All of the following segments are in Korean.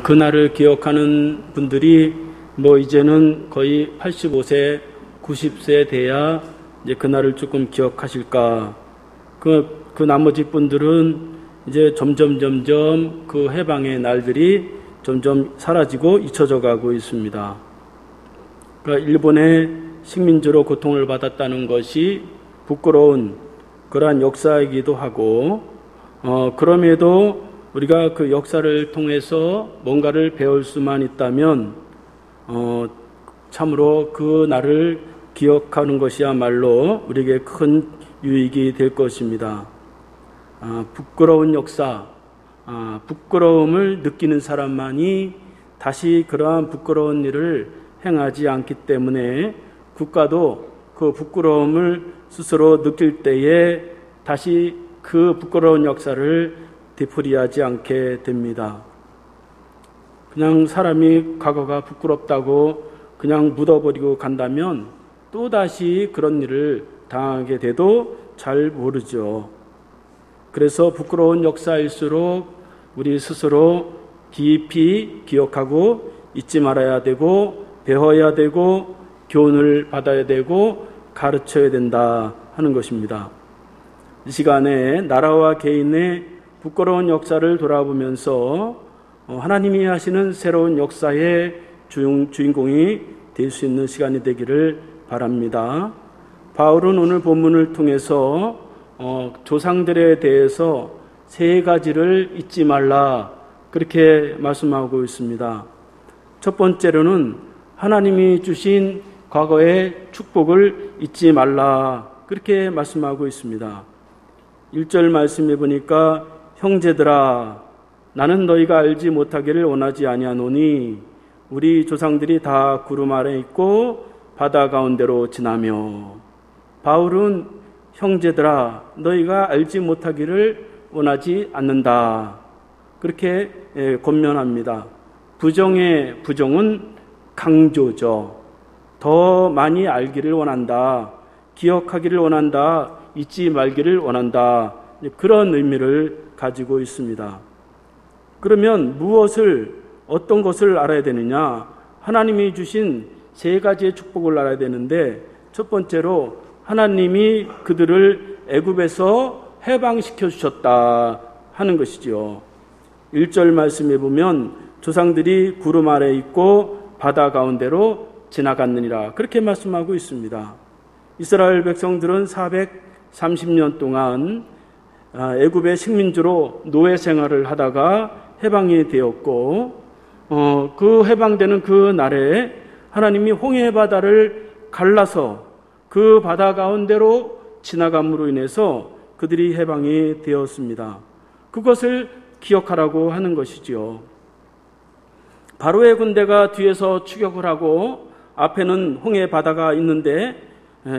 그날을 기억하는 분들이 이제는 거의 85세, 90세 돼야 이제 그날을 조금 기억하실까. 그 나머지 분들은 이제 점점 그 해방의 날들이 점점 사라지고 잊혀져 가고 있습니다. 그러니까 일본의 식민지로 고통을 받았다는 것이 부끄러운 그러한 역사이기도 하고, 그럼에도 우리가 그 역사를 통해서 뭔가를 배울 수만 있다면, 참으로 그 날을 기억하는 것이야말로 우리에게 큰 유익이 될 것입니다. 부끄러운 역사, 부끄러움을 느끼는 사람만이 다시 그러한 부끄러운 일을 행하지 않기 때문에 국가도 그 부끄러움을 스스로 느낄 때에 다시 그 부끄러운 역사를 되풀이하지 않게 됩니다. 그냥 사람이 과거가 부끄럽다고 그냥 묻어버리고 간다면 또다시 그런 일을 당하게 돼도 잘 모르죠. 그래서 부끄러운 역사일수록 우리 스스로 깊이 기억하고 잊지 말아야 되고 배워야 되고 교훈을 받아야 되고 가르쳐야 된다 하는 것입니다. 이 시간에 나라와 개인의 부끄러운 역사를 돌아보면서 하나님이 하시는 새로운 역사의 주인공이 될 수 있는 시간이 되기를 바랍니다. 바울은 오늘 본문을 통해서 조상들에 대해서 3가지를 잊지 말라 그렇게 말씀하고 있습니다. 첫 번째로는 하나님이 주신 과거의 축복을 잊지 말라 그렇게 말씀하고 있습니다. 1절 말씀해 보니까 형제들아 나는 너희가 알지 못하기를 원하지 아니하노니 우리 조상들이 다 구름 아래 있고 바다 가운데로 지나며. 바울은 형제들아 너희가 알지 못하기를 원하지 않는다 그렇게 권면합니다. 부정의 부정은 강조죠. 더 많이 알기를 원한다, 기억하기를 원한다, 잊지 말기를 원한다, 그런 의미를 가지고 있습니다. 그러면 어떤 것을 알아야 되느냐? 하나님이 주신 3가지의 축복을 알아야 되는데, 첫 번째로 하나님이 그들을 애굽에서 해방시켜 주셨다 하는 것이지요. 1절 말씀에 보면 조상들이 구름 아래 있고 바다 가운데로 지나갔느니라 그렇게 말씀하고 있습니다. 이스라엘 백성들은 430년 동안 애굽의 식민지로 노예 생활을 하다가 해방이 되었고, 그 해방되는 그 날에 하나님이 홍해 바다를 갈라서 그 바다 가운데로 지나감으로 인해서 그들이 해방이 되었습니다. 그것을 기억하라고 하는 것이지요. 바로의 군대가 뒤에서 추격을 하고 앞에는 홍해 바다가 있는데,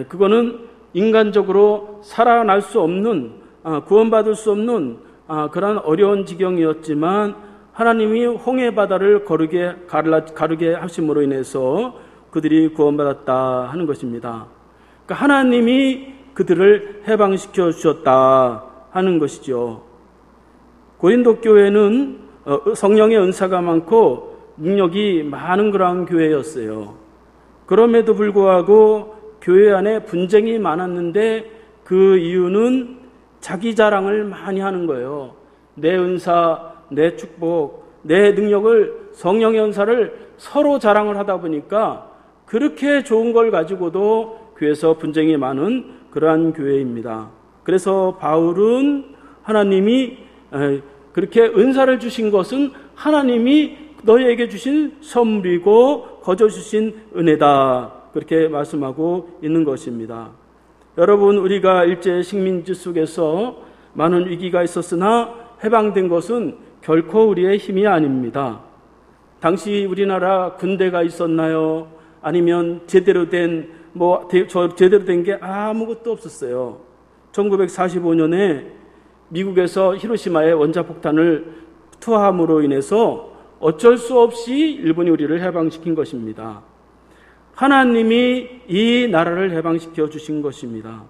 그거는 인간적으로 살아날 수 없는, 구원받을 수 없는 그런 어려운 지경이었지만 하나님이 홍해 바다를 가르게 하심으로 인해서 그들이 구원받았다 하는 것입니다. 그러니까 하나님이 그들을 해방시켜 주셨다 하는 것이죠. 고린도 교회는 성령의 은사가 많고 능력이 많은 그러한 교회였어요. 그럼에도 불구하고 교회 안에 분쟁이 많았는데 그 이유는 자기 자랑을 많이 하는 거예요. 내 은사, 내 축복, 내 능력을, 성령의 은사를 서로 자랑을 하다 보니까 그렇게 좋은 걸 가지고도 교회에서 분쟁이 많은 그러한 교회입니다. 그래서 바울은 하나님이 그렇게 은사를 주신 것은 하나님이 너희에게 주신 선물이고 거저 주신 은혜다 그렇게 말씀하고 있는 것입니다. 여러분, 우리가 일제 식민지 속에서 많은 위기가 있었으나 해방된 것은 결코 우리의 힘이 아닙니다. 당시 우리나라 군대가 있었나요? 아니면 제대로 된 게 아무것도 없었어요. 1945년에 미국에서 히로시마에 원자폭탄을 투하함으로 인해서 어쩔 수 없이 일본이 우리를 해방시킨 것입니다. 하나님이 이 나라를 해방시켜 주신 것입니다.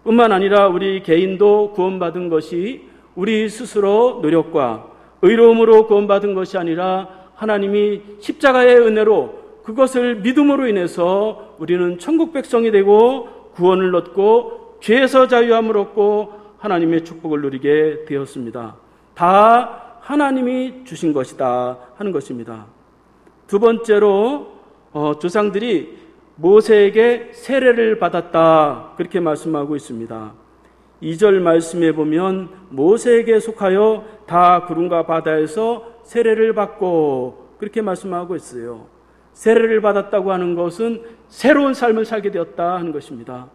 뿐만 아니라 우리 개인도 구원받은 것이 우리 스스로 노력과 의로움으로 구원받은 것이 아니라 하나님이 십자가의 은혜로 그것을 믿음으로 인해서 우리는 천국 백성이 되고 구원을 얻고 죄에서 자유함을 얻고 하나님의 축복을 누리게 되었습니다. 다 하나님이 주신 것이다 하는 것입니다. 두 번째로 조상들이 모세에게 세례를 받았다 그렇게 말씀하고 있습니다. 2절 말씀에 보면 모세에게 속하여 다 구름과 바다에서 세례를 받고 그렇게 말씀하고 있어요. 세례를 받았다고 하는 것은 새로운 삶을 살게 되었다 하는 것입니다.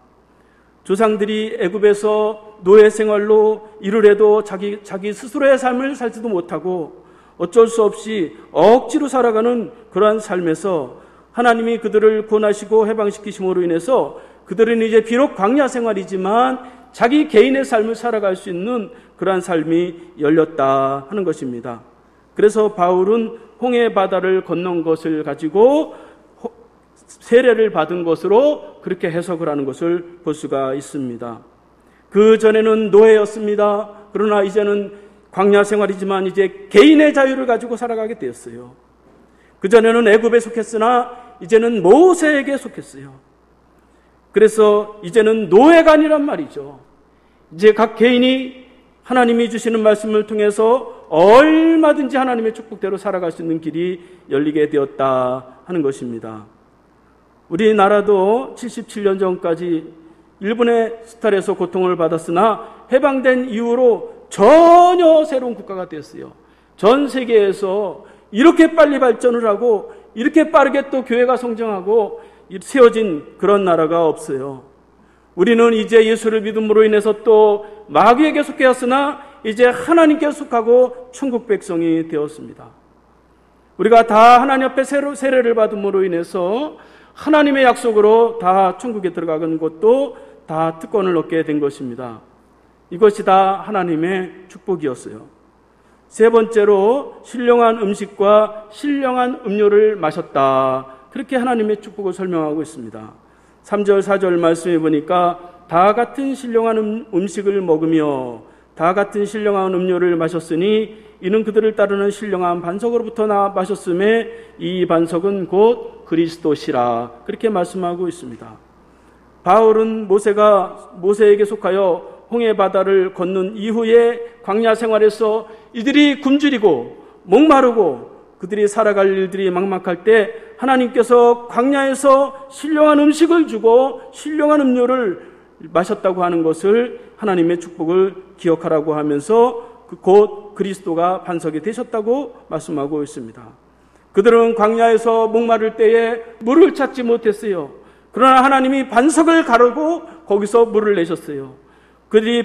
조상들이 애굽에서 노예 생활로 일을 해도 자기 스스로의 삶을 살지도 못하고 어쩔 수 없이 억지로 살아가는 그러한 삶에서 하나님이 그들을 구원하시고 해방시키심으로 인해서 그들은 이제 비록 광야 생활이지만 자기 개인의 삶을 살아갈 수 있는 그러한 삶이 열렸다 하는 것입니다. 그래서 바울은 홍해 바다를 건넌 것을 가지고 세례를 받은 것으로 그렇게 해석을 하는 것을 볼 수가 있습니다. 그 전에는 노예였습니다. 그러나 이제는 광야 생활이지만 이제 개인의 자유를 가지고 살아가게 되었어요. 그 전에는 애굽에 속했으나 이제는 모세에게 속했어요. 그래서 이제는 노예가 아니란 말이죠. 이제 각 개인이 하나님이 주시는 말씀을 통해서 얼마든지 하나님의 축복대로 살아갈 수 있는 길이 열리게 되었다 하는 것입니다. 우리나라도 77년 전까지 일본의 수탈에서 고통을 받았으나 해방된 이후로 전혀 새로운 국가가 되었어요. 전 세계에서 이렇게 빨리 발전을 하고 이렇게 빠르게 또 교회가 성장하고 세워진 그런 나라가 없어요. 우리는 이제 예수를 믿음으로 인해서 또 마귀에게 속하였으나 이제 하나님께 속하고 천국 백성이 되었습니다. 우리가 다 하나님 앞에 세례를 받음으로 인해서 하나님의 약속으로 다 천국에 들어가는 것도 다 특권을 얻게 된 것입니다. 이것이 다 하나님의 축복이었어요. 세 번째로 신령한 음식과 신령한 음료를 마셨다. 그렇게 하나님의 축복을 설명하고 있습니다. 3절 4절 말씀해 보니까 다 같은 신령한 음식을 먹으며 다 같은 신령한 음료를 마셨으니 이는 그들을 따르는 신령한 반석으로부터 마셨음에 이 반석은 곧 그리스도시라. 그렇게 말씀하고 있습니다. 바울은 모세에게 속하여 홍해 바다를 건넌 이후에 광야 생활에서 이들이 굶주리고 목마르고 그들이 살아갈 일들이 막막할 때 하나님께서 광야에서 신령한 음식을 주고 신령한 음료를 마셨다고 하는 것을 하나님의 축복을 기억하라고 하면서 곧 그리스도가 반석이 되셨다고 말씀하고 있습니다. 그들은 광야에서 목마를 때에 물을 찾지 못했어요. 그러나 하나님이 반석을 가르고 거기서 물을 내셨어요. 그들이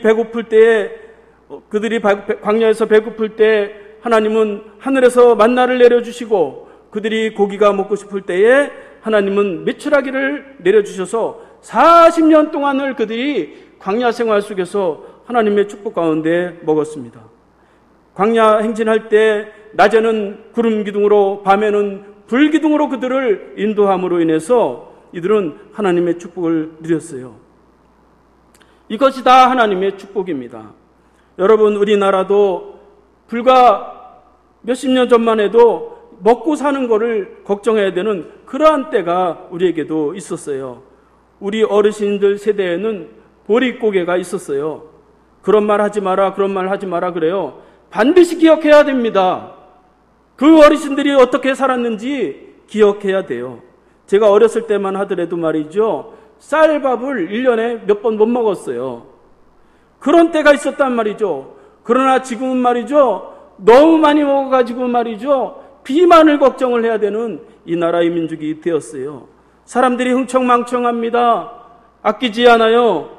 광야에서 배고플 때 하나님은 하늘에서 만나를 내려주시고 그들이 고기가 먹고 싶을 때에 하나님은 메추라기를 내려주셔서 40년 동안을 그들이 광야 생활 속에서 하나님의 축복 가운데 먹었습니다. 광야 행진할 때 낮에는 구름 기둥으로 밤에는 불 기둥으로 그들을 인도함으로 인해서 이들은 하나님의 축복을 누렸어요. 이것이 다 하나님의 축복입니다. 여러분, 우리나라도 불과 몇십 년 전만 해도 먹고 사는 거를 걱정해야 되는 그러한 때가 우리에게도 있었어요. 우리 어르신들 세대에는 보릿고개가 있었어요. 그런 말 하지 마라, 그런 말 하지 마라 그래요. 반드시 기억해야 됩니다. 그 어르신들이 어떻게 살았는지 기억해야 돼요. 제가 어렸을 때만 하더라도 말이죠, 쌀밥을 1년에 몇 번 못 먹었어요. 그런 때가 있었단 말이죠. 그러나 지금은 말이죠, 너무 많이 먹어가지고 말이죠, 비만을 걱정을 해야 되는 이 나라의 민족이 되었어요. 사람들이 흥청망청합니다. 아끼지 않아요.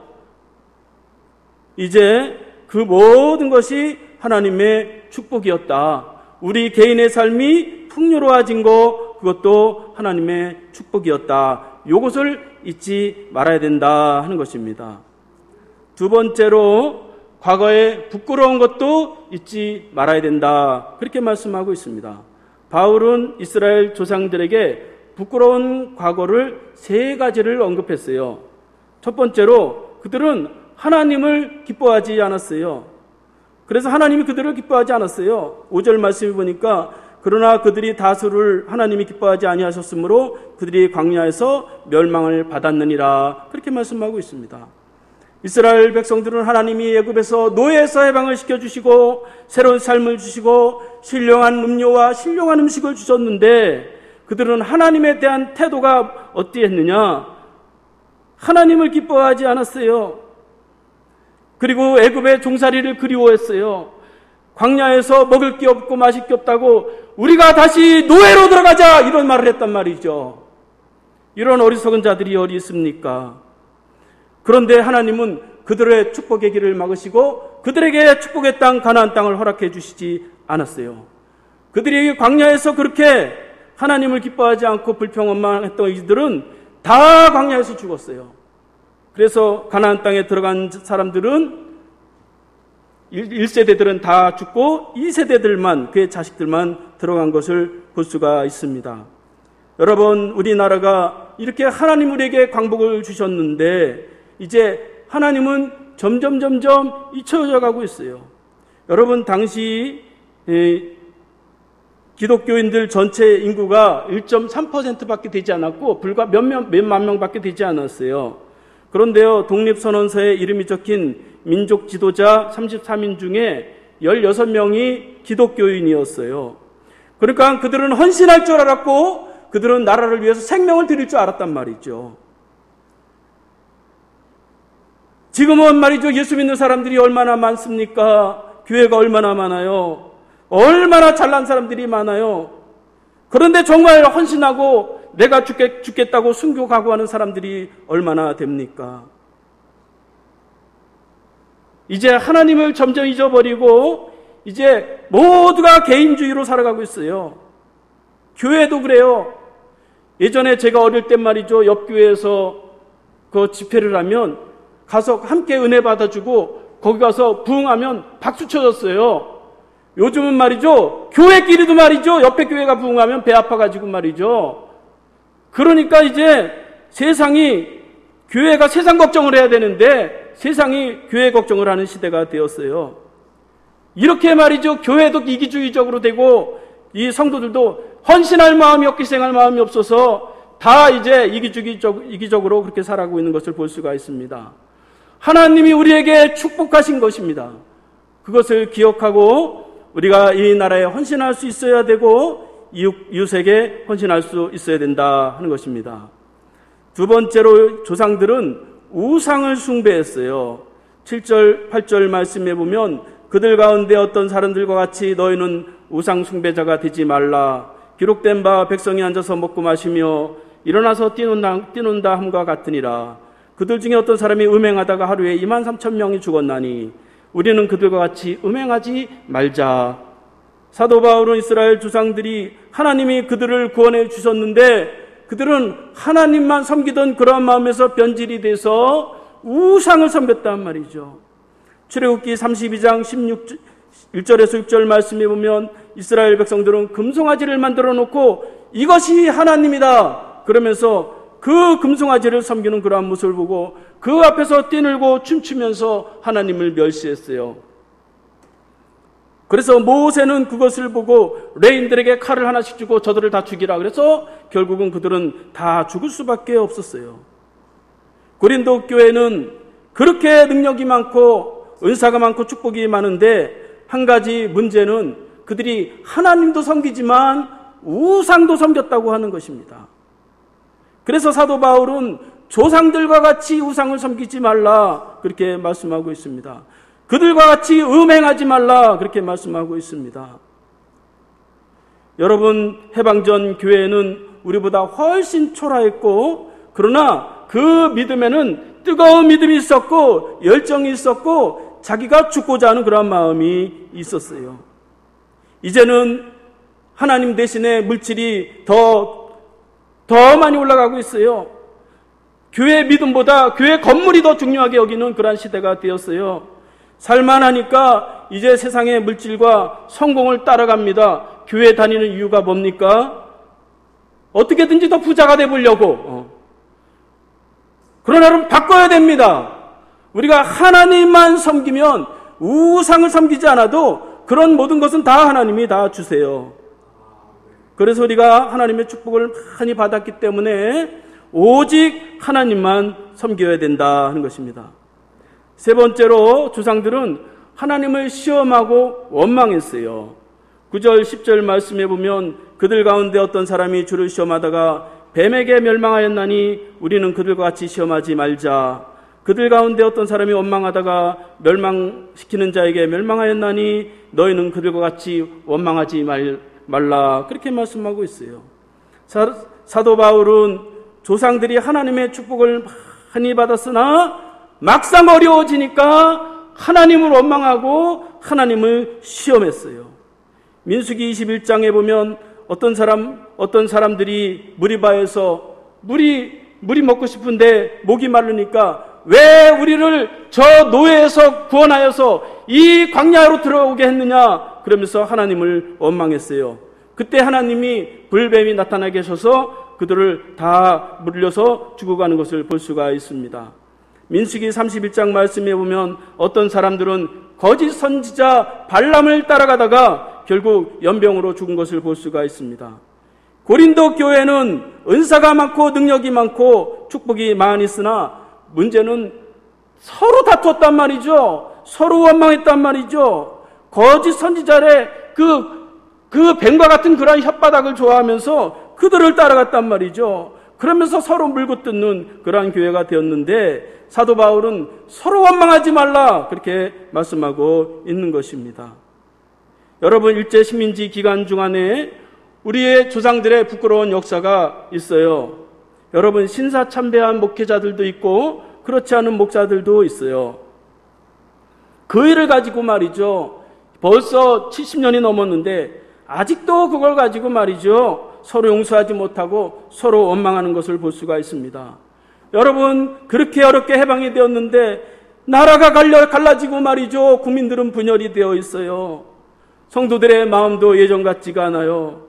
이제 그 모든 것이 하나님의 축복이었다. 우리 개인의 삶이 풍요로워진 것, 그것도 하나님의 축복이었다. 이것을 잊지 말아야 된다 하는 것입니다. 두 번째로 과거에 부끄러운 것도 잊지 말아야 된다. 그렇게 말씀하고 있습니다. 바울은 이스라엘 조상들에게 부끄러운 과거를 세 가지를 언급했어요. 첫 번째로 그들은 하나님을 기뻐하지 않았어요. 그래서 하나님이 그들을 기뻐하지 않았어요. 5절 말씀을 보니까 그러나 그들이 다수를 하나님이 기뻐하지 아니하셨으므로 그들이 광야에서 멸망을 받았느니라. 그렇게 말씀하고 있습니다. 이스라엘 백성들은 하나님이 애굽에서 노예에서 해방을 시켜주시고 새로운 삶을 주시고 신령한 음료와 신령한 음식을 주셨는데 그들은 하나님에 대한 태도가 어떠했느냐? 하나님을 기뻐하지 않았어요. 그리고 애굽의 종살이를 그리워했어요. 광야에서 먹을 게 없고 마실 게 없다고 우리가 다시 노예로 들어가자 이런 말을 했단 말이죠. 이런 어리석은 자들이 어디 있습니까? 그런데 하나님은 그들의 축복의 길을 막으시고 그들에게 축복의 땅 가나안 땅을 허락해 주시지 않았어요. 그들이 광야에서 그렇게 하나님을 기뻐하지 않고 불평만 했던 이들은 다 광야에서 죽었어요. 그래서 가나안 땅에 들어간 사람들은 1세대들은 다 죽고 2세대들만 그의 자식들만 들어간 것을 볼 수가 있습니다. 여러분, 우리나라가 이렇게 하나님 우리에게 광복을 주셨는데 이제 하나님은 점점 잊혀져 가고 있어요. 여러분, 당시 기독교인들 전체 인구가 1.3%밖에 되지 않았고 불과 몇만 명밖에 되지 않았어요. 그런데요, 독립선언서에 이름이 적힌 민족 지도자 33인 중에 16명이 기독교인이었어요. 그러니까 그들은 헌신할 줄 알았고 그들은 나라를 위해서 생명을 드릴 줄 알았단 말이죠. 지금은 말이죠, 예수 믿는 사람들이 얼마나 많습니까? 교회가 얼마나 많아요? 얼마나 잘난 사람들이 많아요? 그런데 정말 헌신하고 내가 죽겠다고 순교 각오하는 사람들이 얼마나 됩니까? 이제 하나님을 점점 잊어버리고 이제 모두가 개인주의로 살아가고 있어요. 교회도 그래요. 예전에 제가 어릴 때 말이죠, 옆 교회에서 그 집회를 하면 가서 함께 은혜 받아주고 거기 가서 부흥하면 박수 쳐줬어요. 요즘은 말이죠, 교회끼리도 말이죠, 옆에 교회가 부흥하면 배 아파가지고 말이죠. 그러니까 이제 세상이, 교회가 세상 걱정을 해야 되는데 세상이 교회 걱정을 하는 시대가 되었어요. 이렇게 말이죠, 교회도 이기주의적으로 되고 이 성도들도 헌신할 마음이 없고 희생할 마음이 없어서 다 이제 이기적으로 그렇게 살아가고 있는 것을 볼 수가 있습니다. 하나님이 우리에게 축복하신 것입니다. 그것을 기억하고 우리가 이 나라에 헌신할 수 있어야 되고 이웃에게 헌신할 수 있어야 된다 하는 것입니다. 두 번째로 조상들은 우상을 숭배했어요. 7절, 8절 말씀에 보면 그들 가운데 어떤 사람들과 같이 너희는 우상 숭배자가 되지 말라. 기록된 바 백성이 앉아서 먹고 마시며 일어나서 뛰논다 함과 같으니라. 그들 중에 어떤 사람이 음행하다가 하루에 23,000명이 죽었나니 우리는 그들과 같이 음행하지 말자. 사도 바울은 이스라엘 조상들이 하나님이 그들을 구원해 주셨는데 그들은 하나님만 섬기던 그러한 마음에서 변질이 돼서 우상을 섬겼단 말이죠. 출애굽기 32장 1절에서 6절 말씀에 보면 이스라엘 백성들은 금송아지를 만들어 놓고 이것이 하나님이다 그러면서 그 금송아지를 섬기는 그러한 모습을 보고 그 앞에서 뛰놀고 춤추면서 하나님을 멸시했어요. 그래서 모세는 그것을 보고 레인들에게 칼을 하나씩 주고 저들을 다 죽이라 그래서 결국은 그들은 다 죽을 수밖에 없었어요. 고린도 교회는 그렇게 능력이 많고 은사가 많고 축복이 많은데 한 가지 문제는 그들이 하나님도 섬기지만 우상도 섬겼다고 하는 것입니다. 그래서 사도 바울은 조상들과 같이 우상을 섬기지 말라 그렇게 말씀하고 있습니다. 그들과 같이 음행하지 말라 그렇게 말씀하고 있습니다. 여러분, 해방전 교회는 우리보다 훨씬 초라했고 그러나 그 믿음에는 뜨거운 믿음이 있었고 열정이 있었고 자기가 죽고자 하는 그런 마음이 있었어요. 이제는 하나님 대신에 물질이 더 많이 올라가고 있어요. 교회 믿음보다 교회 건물이 더 중요하게 여기는 그런 시대가 되었어요. 살만하니까 이제 세상의 물질과 성공을 따라갑니다. 교회 다니는 이유가 뭡니까? 어떻게든지 더 부자가 되보려고. 그러나 여러분 바꿔야 됩니다. 우리가 하나님만 섬기면 우상을 섬기지 않아도 그런 모든 것은 다 하나님이 다 주세요. 그래서 우리가 하나님의 축복을 많이 받았기 때문에 오직 하나님만 섬겨야 된다 하는 것입니다. 세 번째로 조상들은 하나님을 시험하고 원망했어요. 9절 10절 말씀해 보면 그들 가운데 어떤 사람이 주를 시험하다가 뱀에게 멸망하였나니 우리는 그들과 같이 시험하지 말자. 그들 가운데 어떤 사람이 원망하다가 멸망시키는 자에게 멸망하였나니 너희는 그들과 같이 원망하지 말라. 그렇게 말씀하고 있어요. 사도 바울은 조상들이 하나님의 축복을 많이 받았으나 막상 어려워지니까 하나님을 원망하고 하나님을 시험했어요. 민수기 21장에 보면 어떤 사람들이 무리바에서 물이 먹고 싶은데 목이 마르니까 왜 우리를 저 노예에서 구원하여서 이 광야로 들어오게 했느냐 그러면서 하나님을 원망했어요. 그때 하나님이 불뱀이 나타나 계셔서 그들을 다 물려서 죽어가는 것을 볼 수가 있습니다. 민수기 31장 말씀에 보면 어떤 사람들은 거짓 선지자 발람을 따라가다가 결국 연병으로 죽은 것을 볼 수가 있습니다. 고린도 교회는 은사가 많고 능력이 많고 축복이 많이 있으나 문제는 서로 다투었단 말이죠. 서로 원망했단 말이죠. 거짓 선지자의 그 뱀과 같은 그런 혓바닥을 좋아하면서 그들을 따라갔단 말이죠. 그러면서 서로 물고 뜯는 그러한 교회가 되었는데 사도 바울은 서로 원망하지 말라 그렇게 말씀하고 있는 것입니다. 여러분, 일제 식민지 기간 중안에 우리의 조상들의 부끄러운 역사가 있어요. 여러분, 신사참배한 목회자들도 있고 그렇지 않은 목사들도 있어요. 그 일을 가지고 말이죠, 벌써 70년이 넘었는데 아직도 그걸 가지고 말이죠, 서로 용서하지 못하고 서로 원망하는 것을 볼 수가 있습니다. 여러분, 그렇게 어렵게 해방이 되었는데 나라가 갈라지고 말이죠, 국민들은 분열이 되어 있어요. 성도들의 마음도 예전 같지가 않아요.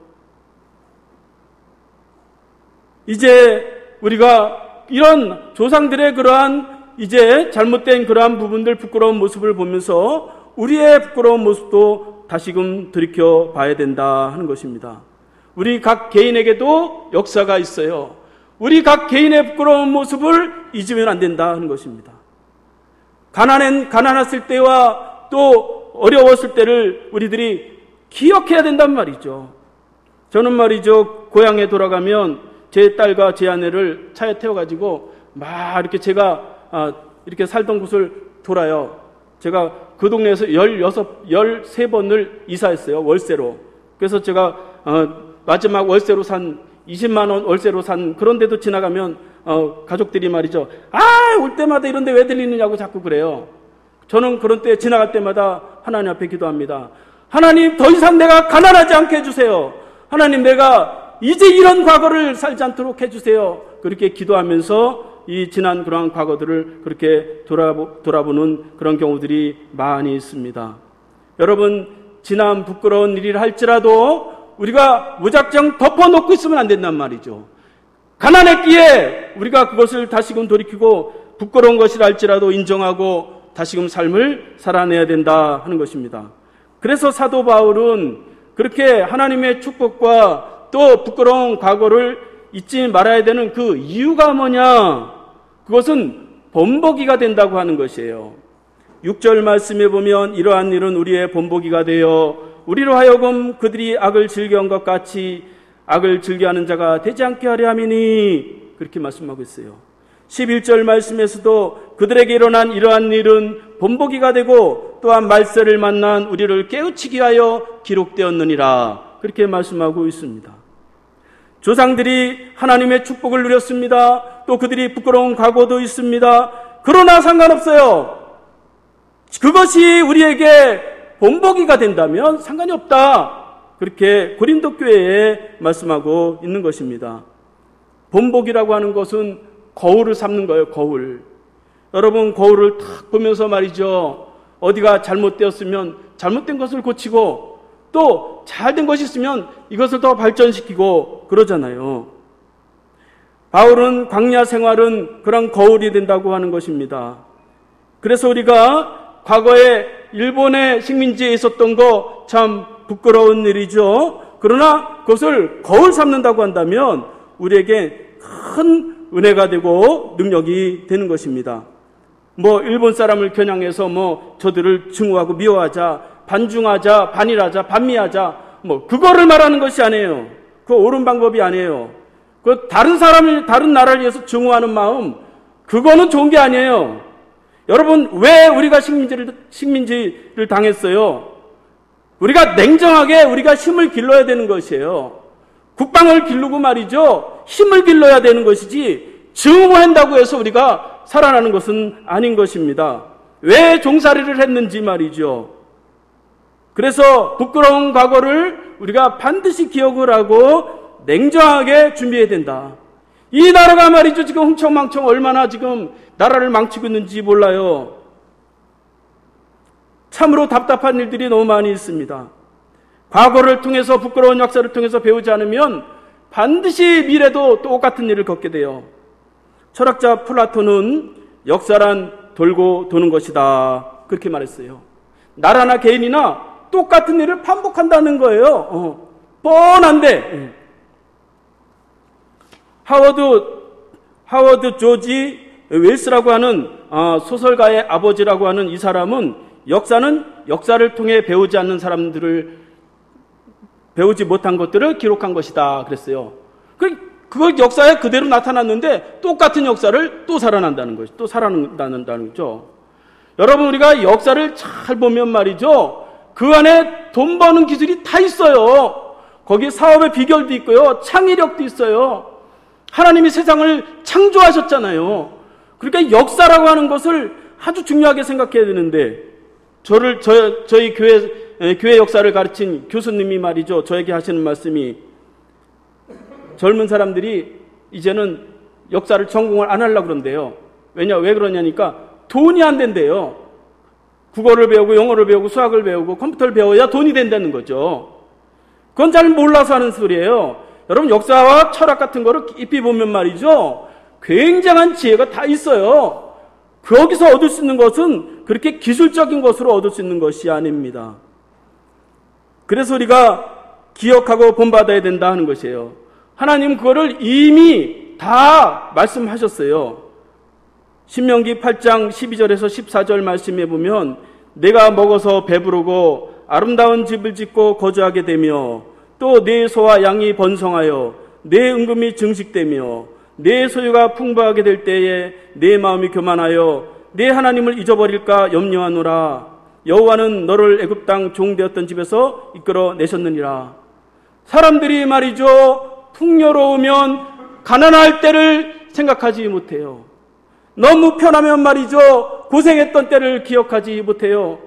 이제 우리가 이런 조상들의 그러한 이제 잘못된 그러한 부분들, 부끄러운 모습을 보면서 우리의 부끄러운 모습도 다시금 돌이켜 봐야 된다 하는 것입니다. 우리 각 개인에게도 역사가 있어요. 우리 각 개인의 부끄러운 모습을 잊으면 안 된다 하는 것입니다. 가난했을 때와 또 어려웠을 때를 우리들이 기억해야 된단 말이죠. 저는 말이죠, 고향에 돌아가면 제 딸과 제 아내를 차에 태워가지고 막 이렇게 제가 이렇게 살던 곳을 돌아요. 제가 그 동네에서 13번을 이사했어요, 월세로. 그래서 제가 마지막 월세로 산 20만 원 월세로 산 그런 데도 지나가면 가족들이 말이죠, 올 때마다 이런 데 왜 들리느냐고 자꾸 그래요. 저는 그런 때 지나갈 때마다 하나님 앞에 기도합니다. 하나님, 더 이상 내가 가난하지 않게 해주세요. 하나님, 내가 이제 이런 과거를 살지 않도록 해주세요. 그렇게 기도하면서 이 지난 그러한 과거들을 그렇게 돌아보는 그런 경우들이 많이 있습니다. 여러분, 지난 부끄러운 일이라 할지라도 우리가 무작정 덮어놓고 있으면 안 된단 말이죠. 가난했기에 우리가 그것을 다시금 돌이키고 부끄러운 것이라 할지라도 인정하고 다시금 삶을 살아내야 된다 하는 것입니다. 그래서 사도 바울은 그렇게 하나님의 축복과 또 부끄러운 과거를 잊지 말아야 되는 그 이유가 뭐냐? 그것은 본보기가 된다고 하는 것이에요. 6절 말씀에 보면 이러한 일은 우리의 본보기가 되어 우리로 하여금 그들이 악을 즐겨한 것 같이 악을 즐겨하는 자가 되지 않게 하려 함이니, 그렇게 말씀하고 있어요. 11절 말씀에서도 그들에게 일어난 이러한 일은 본보기가 되고 또한 말세를 만난 우리를 깨우치기 위하여 기록되었느니라, 그렇게 말씀하고 있습니다. 조상들이 하나님의 축복을 누렸습니다. 또 그들이 부끄러운 과거도 있습니다. 그러나 상관없어요. 그것이 우리에게 본보기가 된다면 상관이 없다, 그렇게 고린도 교회에 말씀하고 있는 것입니다. 본보기라고 하는 것은 거울을 삼는 거예요. 거울. 여러분, 거울을 탁 보면서 말이죠, 어디가 잘못되었으면 잘못된 것을 고치고 또 잘된 것이 있으면 이것을 더 발전시키고 그러잖아요. 바울은 광야 생활은 그런 거울이 된다고 하는 것입니다. 그래서 우리가 과거에 일본의 식민지에 있었던 거 참 부끄러운 일이죠. 그러나 그것을 거울 삼는다고 한다면 우리에게 큰 은혜가 되고 능력이 되는 것입니다. 일본 사람을 겨냥해서 저들을 증오하고 미워하자, 반중하자, 반일하자, 반미하자, 그거를 말하는 것이 아니에요. 그거 옳은 방법이 아니에요. 그 다른 나라를 위해서 증오하는 마음, 그거는 좋은 게 아니에요. 여러분, 왜 우리가 식민지를 당했어요? 우리가 냉정하게 우리가 힘을 길러야 되는 것이에요. 국방을 기르고 말이죠. 힘을 길러야 되는 것이지 증오한다고 해서 우리가 살아나는 것은 아닌 것입니다. 왜 종살이를 했는지 말이죠. 그래서 부끄러운 과거를 우리가 반드시 기억을 하고 냉정하게 준비해야 된다. 이 나라가 말이죠. 지금 흥청망청 얼마나 지금 나라를 망치고 있는지 몰라요. 참으로 답답한 일들이 너무 많이 있습니다. 과거를 통해서 부끄러운 역사를 통해서 배우지 않으면 반드시 미래도 똑같은 일을 겪게 돼요. 철학자 플라톤은 역사란 돌고 도는 것이다. 그렇게 말했어요. 나라나 개인이나 똑같은 일을 반복한다는 거예요. 뻔한데. 하워드 조지 웰스라고 하는 소설가의 아버지라고 하는 이 사람은 역사는 역사를 통해 배우지 않는 사람들을 배우지 못한 것들을 기록한 것이다 그랬어요. 그걸 역사에 그대로 나타났는데 똑같은 역사를 또 살아난다는 것이 또 살아난다는 거죠. 여러분, 우리가 역사를 잘 보면 말이죠. 그 안에 돈 버는 기술이 다 있어요. 거기에 사업의 비결도 있고요. 창의력도 있어요. 하나님이 세상을 창조하셨잖아요. 그러니까 역사라고 하는 것을 아주 중요하게 생각해야 되는데 저희 교회 역사를 가르친 교수님이 말이죠. 저에게 하시는 말씀이 젊은 사람들이 이제는 역사를 전공을 안 하려고 그런대요. 왜 그러냐니까 돈이 안 된대요. 국어를 배우고 영어를 배우고 수학을 배우고 컴퓨터를 배워야 돈이 된다는 거죠. 그건 잘 몰라서 하는 소리예요. 여러분, 역사와 철학 같은 거를 깊이 보면 말이죠. 굉장한 지혜가 다 있어요. 거기서 얻을 수 있는 것은 그렇게 기술적인 것으로 얻을 수 있는 것이 아닙니다. 그래서 우리가 기억하고 본받아야 된다 하는 것이에요. 하나님 그거를 이미 다 말씀하셨어요. 신명기 8장 12절에서 14절 말씀에 보면 내가 먹어서 배부르고 아름다운 집을 짓고 거주하게 되며 또 내 소와 양이 번성하여 내 은금이 증식되며 내 소유가 풍부하게 될 때에 내 마음이 교만하여 내 하나님을 잊어버릴까 염려하노라. 여호와는 너를 애굽 땅 종되었던 집에서 이끌어 내셨느니라. 사람들이 말이죠, 풍요로우면 가난할 때를 생각하지 못해요. 너무 편하면 말이죠, 고생했던 때를 기억하지 못해요.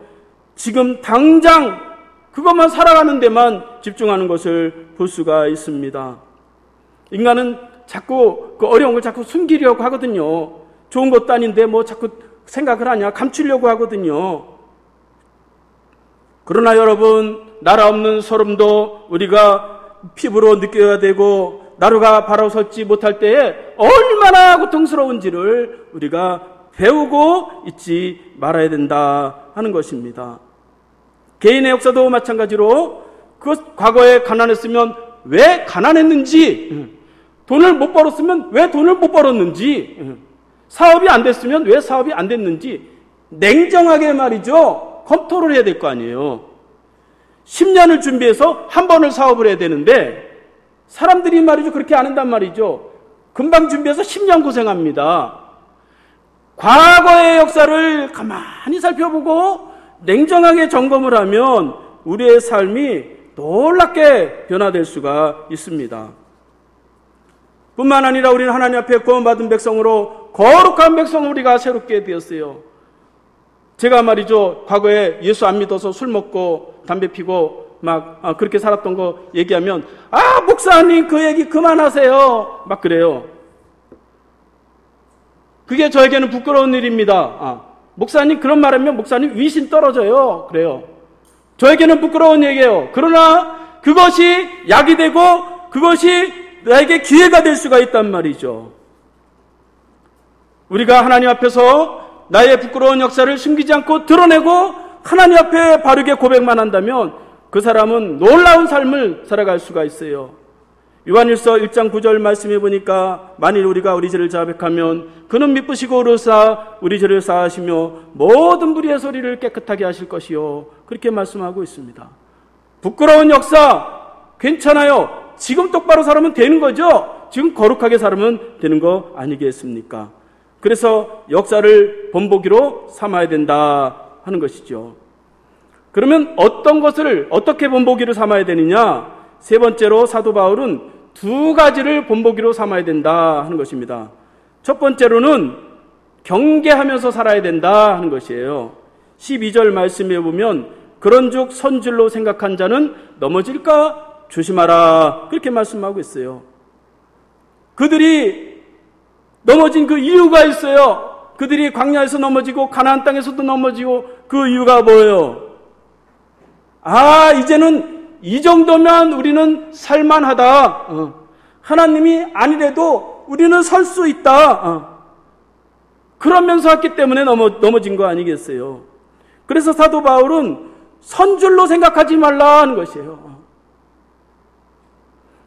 지금 당장 그것만 살아가는 데만 집중하는 것을 볼 수가 있습니다. 인간은 자꾸 그 어려운 걸 자꾸 숨기려고 하거든요. 좋은 것도 아닌데 자꾸 생각을 하냐, 감추려고 하거든요. 그러나 여러분, 나라 없는 소름도 우리가 피부로 느껴야 되고 나루가 바로 서지 못할 때에 얼마나 고통스러운지를 우리가 배우고 잊지 말아야 된다 하는 것입니다. 개인의 역사도 마찬가지로 과거에 가난했으면 왜 가난했는지, 돈을 못 벌었으면 왜 돈을 못 벌었는지, 사업이 안 됐으면 왜 사업이 안 됐는지 냉정하게 말이죠, 검토를 해야 될 거 아니에요. 10년을 준비해서 한 번을 사업을 해야 되는데 사람들이 말이죠, 그렇게 안 한단 말이죠. 금방 준비해서 10년 고생합니다. 과거의 역사를 가만히 살펴보고 냉정하게 점검을 하면 우리의 삶이 놀랍게 변화될 수가 있습니다. 뿐만 아니라 우리는 하나님 앞에 구원받은 백성으로 거룩한 백성을 우리가 새롭게 되었어요. 제가 말이죠, 과거에 예수 안 믿어서 술 먹고 담배 피고 막 그렇게 살았던 거 얘기하면 목사님 그 얘기 그만하세요 막 그래요. 그게 저에게는 부끄러운 일입니다. 목사님 그런 말하면 목사님 위신 떨어져요 그래요. 저에게는 부끄러운 얘기예요. 그러나 그것이 약이 되고 그것이 나에게 기회가 될 수가 있단 말이죠. 우리가 하나님 앞에서 나의 부끄러운 역사를 숨기지 않고 드러내고 하나님 앞에 바르게 고백만 한다면 그 사람은 놀라운 삶을 살아갈 수가 있어요. 요한일서 1장 9절 말씀해 보니까 만일 우리가 우리 죄를 자백하면 그는 미쁘시고 의로사 우리 죄를 사하시며 모든 무리의 소리를 깨끗하게 하실 것이요. 그렇게 말씀하고 있습니다. 부끄러운 역사 괜찮아요. 지금 똑바로 살면 되는 거죠. 지금 거룩하게 살면 되는 거 아니겠습니까? 그래서 역사를 본보기로 삼아야 된다 하는 것이죠. 그러면 어떤 것을 어떻게 본보기로 삼아야 되느냐? 세 번째로 사도 바울은 두 가지를 본보기로 삼아야 된다 하는 것입니다. 첫 번째로는 경계하면서 살아야 된다 하는 것이에요. 12절 말씀에 보면 그런즉 선줄로 생각한 자는 넘어질까 조심하라 그렇게 말씀하고 있어요. 그들이 넘어진 그 이유가 있어요. 그들이 광야에서 넘어지고 가나안 땅에서도 넘어지고 그 이유가 뭐예요? 이제는 이 정도면 우리는 살만하다. 하나님이 아니래도 우리는 설 수 있다. 그러면서 했기 때문에 넘어진 거 아니겠어요? 그래서 사도 바울은 선줄로 생각하지 말라 하는 것이에요.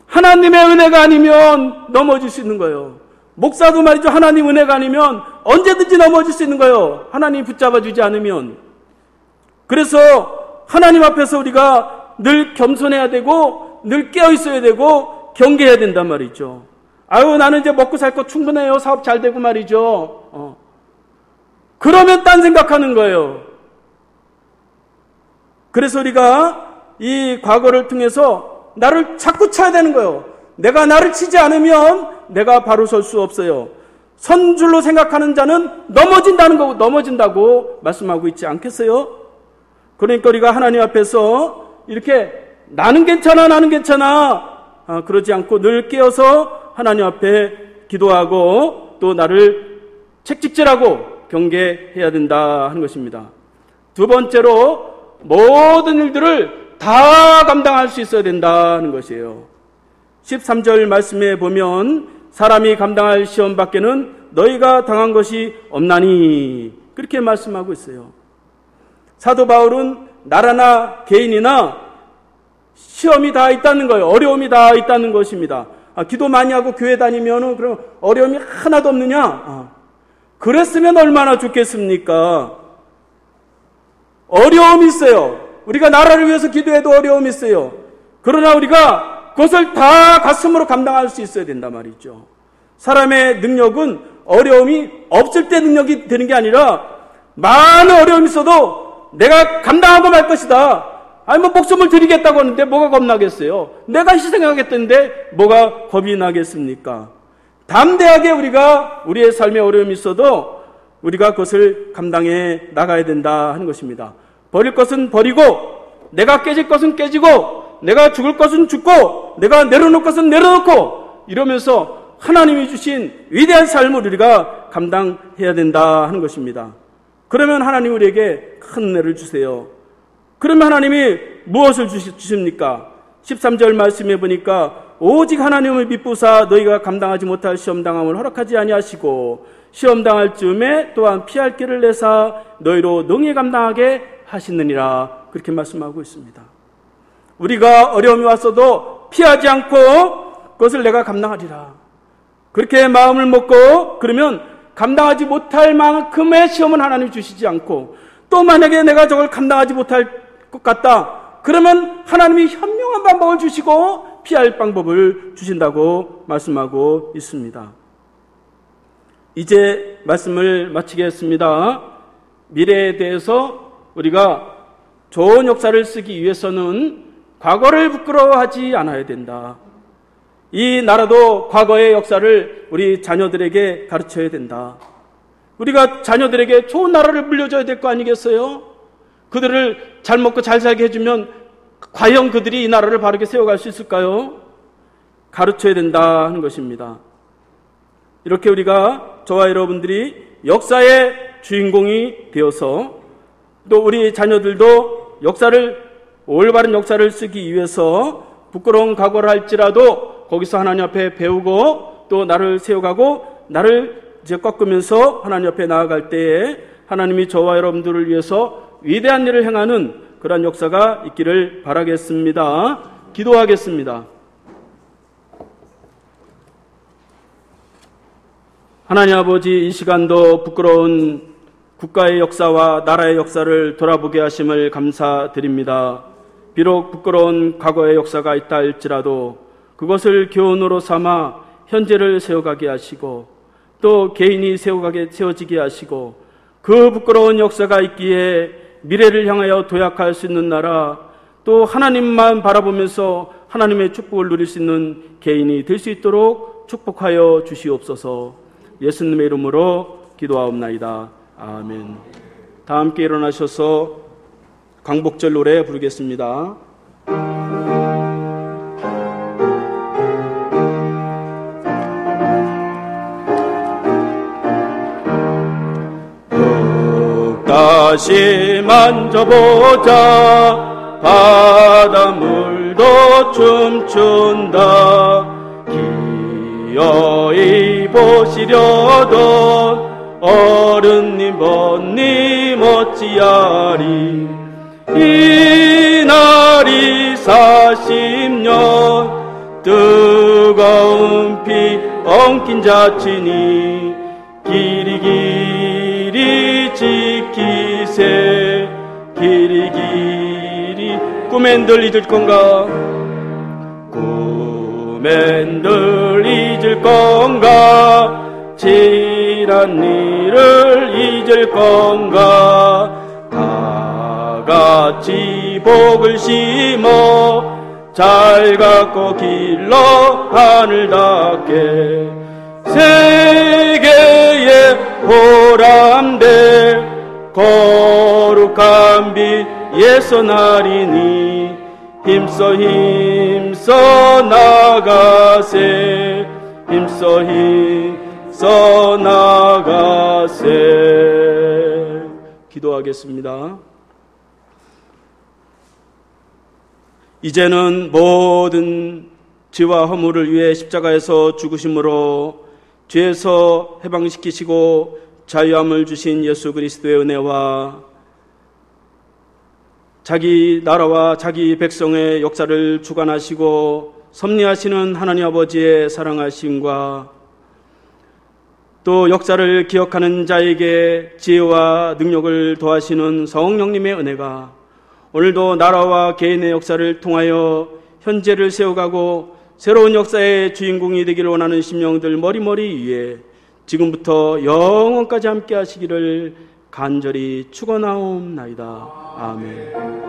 하나님의 은혜가 아니면 넘어질 수 있는 거예요. 목사도 말이죠. 하나님 은혜가 아니면 언제든지 넘어질 수 있는 거예요. 하나님이 붙잡아 주지 않으면. 그래서 하나님 앞에서 우리가 늘 겸손해야 되고 늘 깨어 있어야 되고 경계해야 된단 말이죠. 나는 이제 먹고 살 거 충분해요. 사업 잘 되고 말이죠. 그러면 딴 생각하는 거예요. 그래서 우리가 이 과거를 통해서 나를 자꾸 쳐야 되는 거예요. 내가 나를 치지 않으면 내가 바로 설 수 없어요. 선줄로 생각하는 자는 넘어진다고 말씀하고 있지 않겠어요? 그러니까 우리가 하나님 앞에서 이렇게 나는 괜찮아 그러지 않고 늘 깨어서 하나님 앞에 기도하고 또 나를 책찍질하고 경계해야 된다 하는 것입니다. 두 번째로 모든 일들을 다 감당할 수 있어야 된다는 것이에요. 13절 말씀에 보면 사람이 감당할 시험 밖에는 너희가 당한 것이 없나니 그렇게 말씀하고 있어요. 사도 바울은 나라나 개인이나 시험이 다 있다는 거예요. 어려움이 다 있다는 것입니다. 기도 많이 하고 교회 다니면 그럼 어려움이 하나도 없느냐? 그랬으면 얼마나 좋겠습니까? 어려움이 있어요. 우리가 나라를 위해서 기도해도 어려움이 있어요. 그러나 우리가 그것을 다 가슴으로 감당할 수 있어야 된단 말이죠. 사람의 능력은 어려움이 없을 때 능력이 되는 게 아니라 많은 어려움이 있어도 내가 감당하고 말 것이다. 목숨을 드리겠다고 하는데 뭐가 겁나겠어요? 내가 희생하겠다는데 뭐가 겁이 나겠습니까? 담대하게 우리가 우리의 삶에 어려움이 있어도 우리가 그것을 감당해 나가야 된다 하는 것입니다. 버릴 것은 버리고 내가 깨질 것은 깨지고 내가 죽을 것은 죽고 내가 내려놓을 것은 내려놓고 이러면서 하나님이 주신 위대한 삶을 우리가 감당해야 된다 하는 것입니다. 그러면 하나님 우리에게 큰 은혜를 주세요. 그러면 하나님이 무엇을 주십니까? 13절 말씀해 보니까 오직 하나님을 믿부사 너희가 감당하지 못할 시험당함을 허락하지 아니하시고 시험당할 즈음에 또한 피할 길을 내사 너희로 능히 감당하게 하시느니라 그렇게 말씀하고 있습니다. 우리가 어려움이 왔어도 피하지 않고 그것을 내가 감당하리라 그렇게 마음을 먹고 그러면 감당하지 못할 만큼의 시험은 하나님 주시지 않고 또 만약에 내가 저걸 감당하지 못할 것 같다 그러면 하나님이 현명한 방법을 주시고 피할 방법을 주신다고 말씀하고 있습니다. 이제 말씀을 마치겠습니다. 미래에 대해서 우리가 좋은 역사를 쓰기 위해서는 과거를 부끄러워하지 않아야 된다. 이 나라도 과거의 역사를 우리 자녀들에게 가르쳐야 된다. 우리가 자녀들에게 좋은 나라를 물려줘야 될 거 아니겠어요? 그들을 잘 먹고 잘 살게 해주면 과연 그들이 이 나라를 바르게 세워갈 수 있을까요? 가르쳐야 된다 하는 것입니다. 이렇게 우리가 저와 여러분들이 역사의 주인공이 되어서 또 우리 자녀들도 올바른 역사를 쓰기 위해서 부끄러운 각오를 할지라도 거기서 하나님 앞에 배우고 또 나를 세워가고 나를 이제 꺾으면서 하나님 앞에 나아갈 때에 하나님이 저와 여러분들을 위해서 위대한 일을 행하는 그러한 역사가 있기를 바라겠습니다. 기도하겠습니다. 하나님 아버지, 이 시간도 부끄러운 국가의 역사와 나라의 역사를 돌아보게 하심을 감사드립니다. 비록 부끄러운 과거의 역사가 있다 할지라도 그것을 교훈으로 삼아 현재를 세워가게 하시고 또 개인이 세워지게 하시고 그 부끄러운 역사가 있기에 미래를 향하여 도약할 수 있는 나라, 또 하나님만 바라보면서 하나님의 축복을 누릴 수 있는 개인이 될 수 있도록 축복하여 주시옵소서. 예수님의 이름으로 기도하옵나이다. 아멘. 다 함께 일어나셔서 광복절 노래 부르겠습니다. 다시 만져보자. 바닷물도 춤춘다. 기어이 보시려던 어른님 번님 어찌하리. 이날이 40년 뜨거운 피 엉킨 자친이 길이 지키세. 길이 꿈엔들 잊을 건가. 꿈엔들 잊을 건가. 지난 일을 잊을 건가. 다 같이 복을 심어 잘 갖고 길러 하늘 닿게. 세계의 보람될 거룩한 빛 예선하리니 힘써 나가세. 힘써 나가세. 기도하겠습니다. 이제는 모든 죄와 허물을 위해 십자가에서 죽으심으로 죄에서 해방시키시고 자유함을 주신 예수 그리스도의 은혜와 자기 나라와 자기 백성의 역사를 주관하시고 섭리하시는 하나님 아버지의 사랑하심과 또 역사를 기억하는 자에게 지혜와 능력을 더하시는 성령님의 은혜가 오늘도 나라와 개인의 역사를 통하여 현재를 세워가고 새로운 역사의 주인공이 되기를 원하는 심령들 머리머리 위에 지금부터 영원까지 함께 하시기를 간절히 축원하옵나이다. 아멘.